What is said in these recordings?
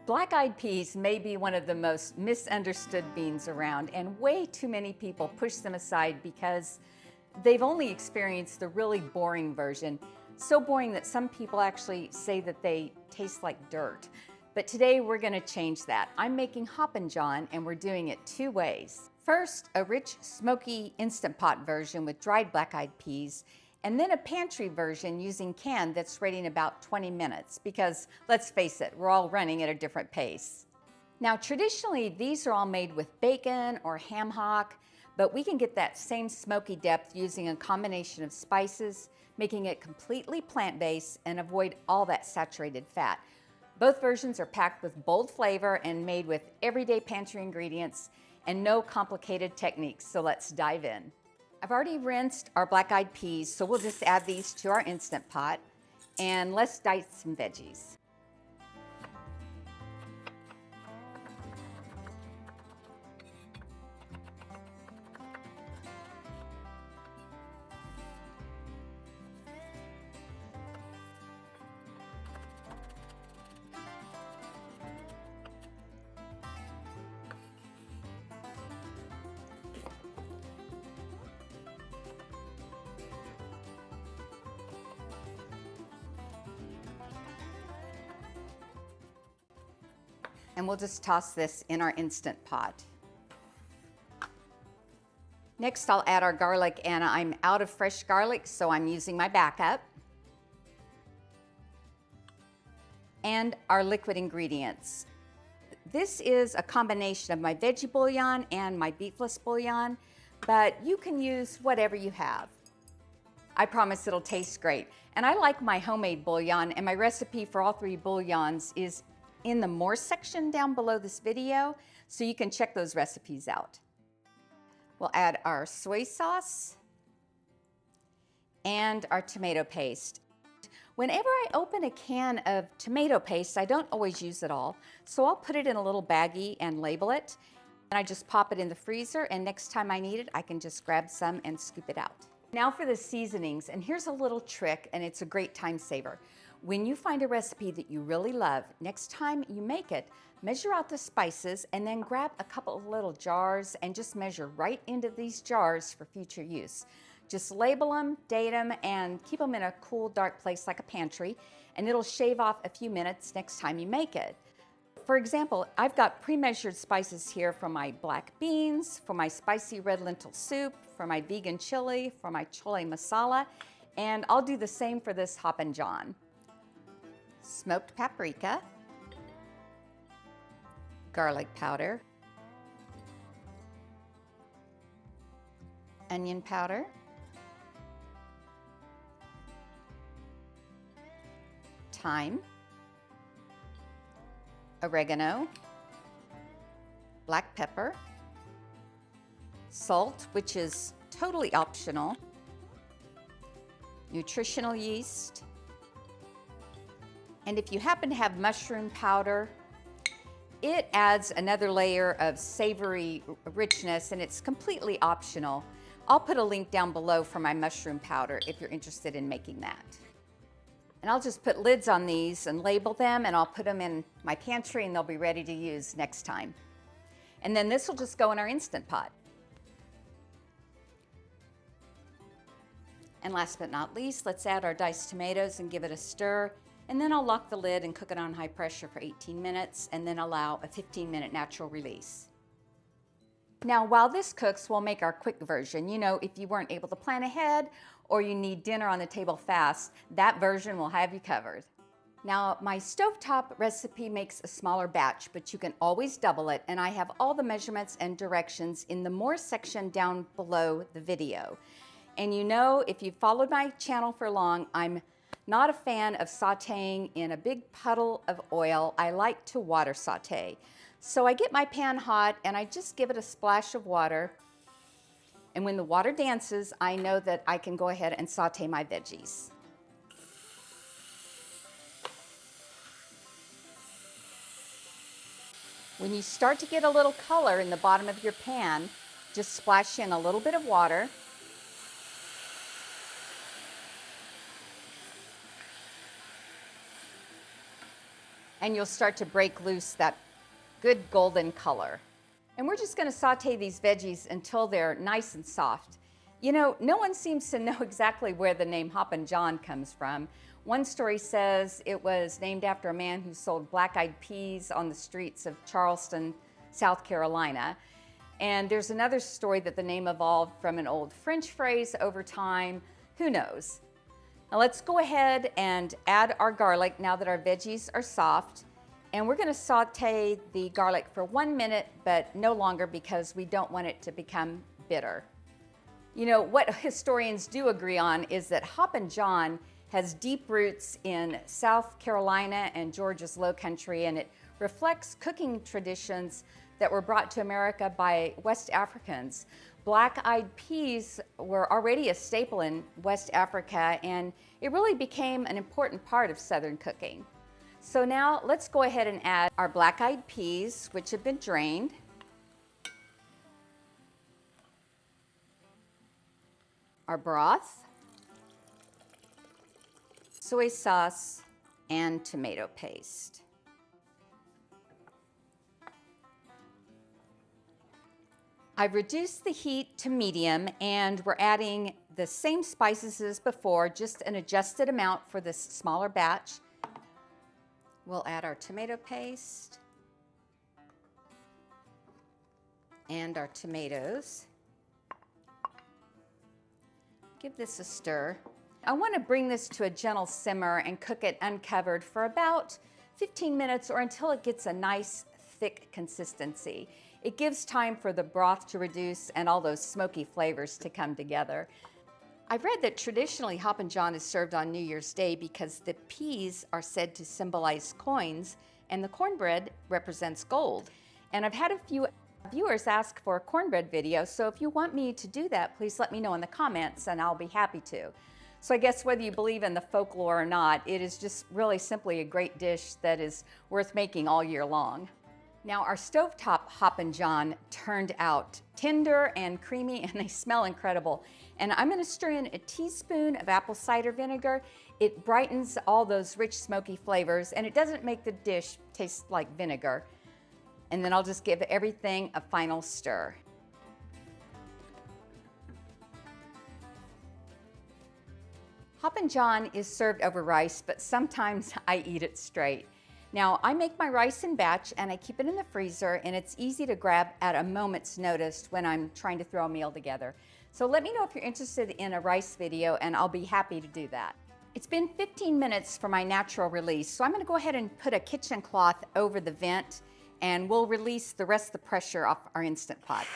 Black-eyed peas may be one of the most misunderstood beans around, and way too many people push them aside because they've only experienced the really boring version. So boring that some people actually say that they taste like dirt. But today we're going to change that. I'm making Hoppin John, and we're doing it two ways. First, a rich, smoky Instant Pot version with dried black-eyed peas, and then a pantry version using canned that's ready in about 20 minutes because, let's face it, we're all running at a different pace. Now, traditionally, these are all made with bacon or ham hock, but we can get that same smoky depth using a combination of spices, making it completely plant-based and avoid all that saturated fat. Both versions are packed with bold flavor and made with everyday pantry ingredients and no complicated techniques, so let's dive in. I've already rinsed our black-eyed peas, so we'll just add these to our Instant Pot, and let's dice some veggies. And we'll just toss this in our Instant Pot. Next, I'll add our garlic, and I'm out of fresh garlic, so I'm using my backup. And our liquid ingredients. This is a combination of my veggie bouillon and my beefless bouillon, but you can use whatever you have. I promise it'll taste great. And I like my homemade bouillon, and my recipe for all three bouillons is in the more section down below this video, so you can check those recipes out. We'll add our soy sauce and our tomato paste. Whenever I open a can of tomato paste, I don't always use it all, so I'll put it in a little baggie and label it, and I just pop it in the freezer, and next time I need it, I can just grab some and scoop it out. Now for the seasonings, and here's a little trick, and it's a great time saver. When you find a recipe that you really love, next time you make it, measure out the spices and then grab a couple of little jars and just measure right into these jars for future use. Just label them, date them, and keep them in a cool, dark place like a pantry, and it'll shave off a few minutes next time you make it. For example, I've got pre-measured spices here for my black beans, for my spicy red lentil soup, for my vegan chili, for my chole masala, and I'll do the same for this Hoppin John. Smoked paprika, garlic powder, onion powder, thyme, oregano, black pepper, salt, which is totally optional, nutritional yeast, and if you happen to have mushroom powder, it adds another layer of savory richness, and it's completely optional. I'll put a link down below for my mushroom powder if you're interested in making that. And I'll just put lids on these and label them, and I'll put them in my pantry, and they'll be ready to use next time. And then this will just go in our Instant Pot. And last but not least, let's add our diced tomatoes and give it a stir. And then I'll lock the lid and cook it on high pressure for 18 minutes and then allow a 15-minute natural release. Now, while this cooks, we'll make our quick version. You know, if you weren't able to plan ahead or you need dinner on the table fast, that version will have you covered. Now, my stovetop recipe makes a smaller batch, but you can always double it, and I have all the measurements and directions in the more section down below the video. And you know, if you've followed my channel for long, I'm not a fan of sauteing in a big puddle of oil. I like to water saute. So I get my pan hot and I just give it a splash of water. And when the water dances, I know that I can go ahead and saute my veggies. When you start to get a little color in the bottom of your pan, just splash in a little bit of water. and you'll start to break loose that good golden color. And we're just gonna saute these veggies until they're nice and soft. You know, no one seems to know exactly where the name Hoppin John comes from. One story says it was named after a man who sold black-eyed peas on the streets of Charleston, South Carolina. And there's another story that the name evolved from an old French phrase over time. Who knows? Now let's go ahead and add our garlic now that our veggies are soft. And we're gonna saute the garlic for 1 minute, but no longer because we don't want it to become bitter. You know, what historians do agree on is that Hoppin John has deep roots in South Carolina and Georgia's Low Country, and it reflects cooking traditions that were brought to America by West Africans. Black-eyed peas were already a staple in West Africa, and it really became an important part of Southern cooking. So now let's go ahead and add our black-eyed peas, which have been drained. Our broth, soy sauce, and tomato paste. I've reduced the heat to medium, and we're adding the same spices as before, just an adjusted amount for this smaller batch. We'll add our tomato paste and our tomatoes. Give this a stir. I want to bring this to a gentle simmer and cook it uncovered for about 15 minutes or until it gets a nice thick consistency. It gives time for the broth to reduce and all those smoky flavors to come together. I've read that traditionally Hoppin John is served on New Year's Day because the peas are said to symbolize coins and the cornbread represents gold. And I've had a few viewers ask for a cornbread video, so if you want me to do that, please let me know in the comments and I'll be happy to. So I guess whether you believe in the folklore or not, it is just really simply a great dish that is worth making all year long. Now our stovetop Hoppin John turned out tender and creamy, and they smell incredible. And I'm gonna stir in a teaspoon of apple cider vinegar. It brightens all those rich smoky flavors, and it doesn't make the dish taste like vinegar. And then I'll just give everything a final stir. Hoppin John is served over rice, but sometimes I eat it straight. Now, I make my rice in batch and I keep it in the freezer, and it's easy to grab at a moment's notice when I'm trying to throw a meal together. So let me know if you're interested in a rice video and I'll be happy to do that. It's been 15 minutes for my natural release, so I'm gonna go ahead and put a kitchen cloth over the vent and we'll release the rest of the pressure off our Instant Pot.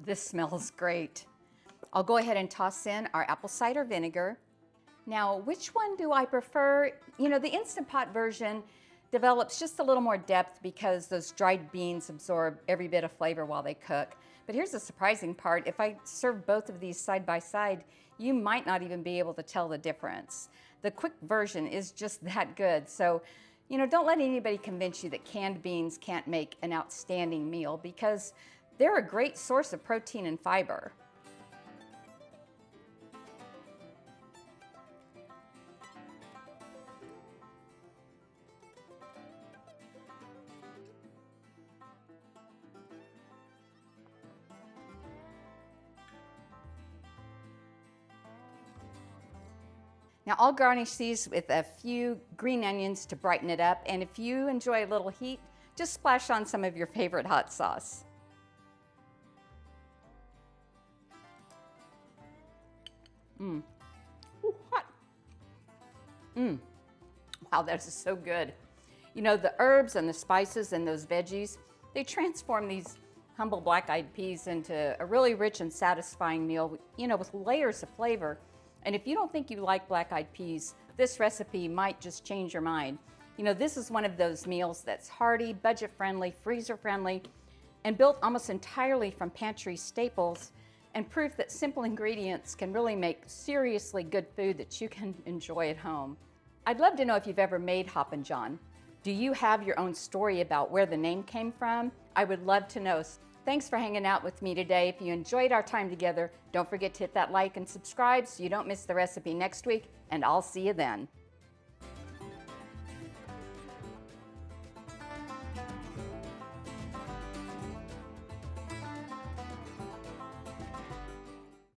This smells great. I'll go ahead and toss in our apple cider vinegar. Now, which one do I prefer? You know, the Instant Pot version develops just a little more depth because those dried beans absorb every bit of flavor while they cook. But here's the surprising part. If I serve both of these side by side, you might not even be able to tell the difference. The quick version is just that good. So, you know, don't let anybody convince you that canned beans can't make an outstanding meal, because they're a great source of protein and fiber. Now I'll garnish these with a few green onions to brighten it up, and if you enjoy a little heat, just splash on some of your favorite hot sauce. Ooh, hot. Wow, that is so good. You know, the herbs and the spices and those veggies, they transform these humble black-eyed peas into a really rich and satisfying meal, you know, with layers of flavor. And if you don't think you like black-eyed peas, this recipe might just change your mind. You know, this is one of those meals that's hearty, budget-friendly, freezer-friendly, and built almost entirely from pantry staples, and proof that simple ingredients can really make seriously good food that you can enjoy at home. I'd love to know if you've ever made Hoppin John. Do you have your own story about where the name came from? I would love to know. Thanks for hanging out with me today. If you enjoyed our time together, don't forget to hit that like and subscribe so you don't miss the recipe next week, and I'll see you then.